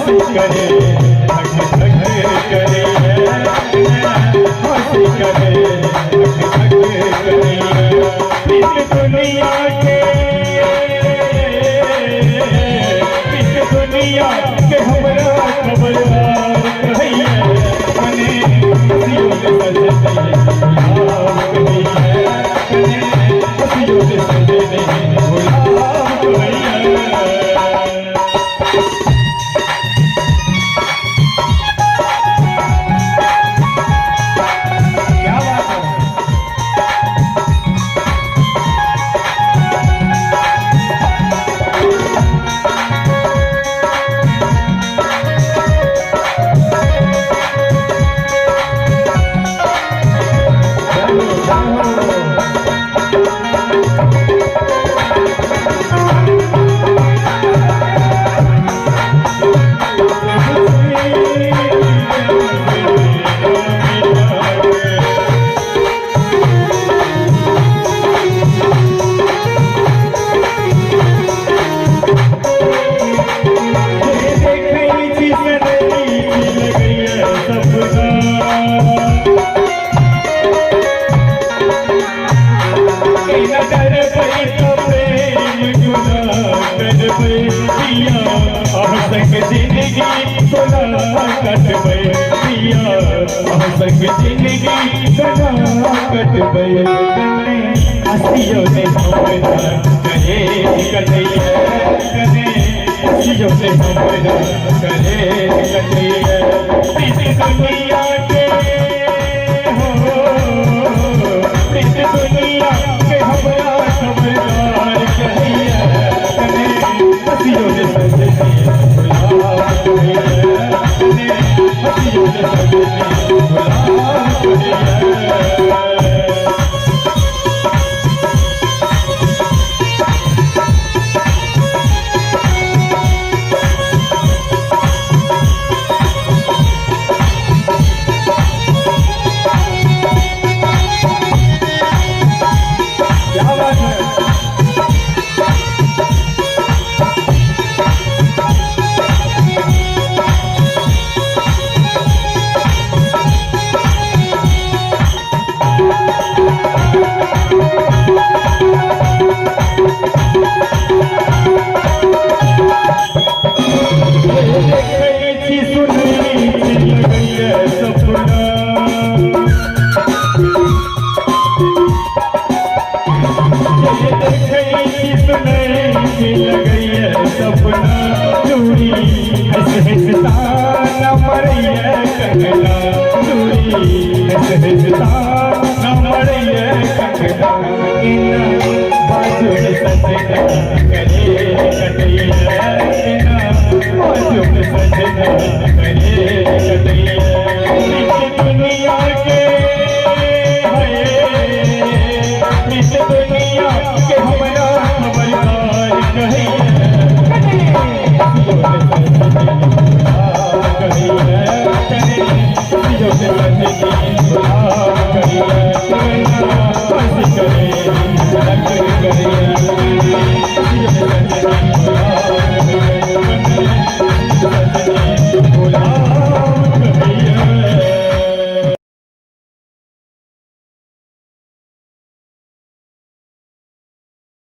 हंसी करे धक धक करे हंसी करे धक धक करे इस दुनिया के हमरा खबरदार कहिए मने हंसियों से सजने हंसियों से सजने गुलाब कहिए। जिंदगी सदा कट गई हंसियों से हमरा करे कटैया हंसियों से हमरा करे कटैया इस दुनिया के हो इस दुनिया के हमरा खबरदार कहिया हंसियों से सजने गुलाब कहिया हंसियों से सजने करे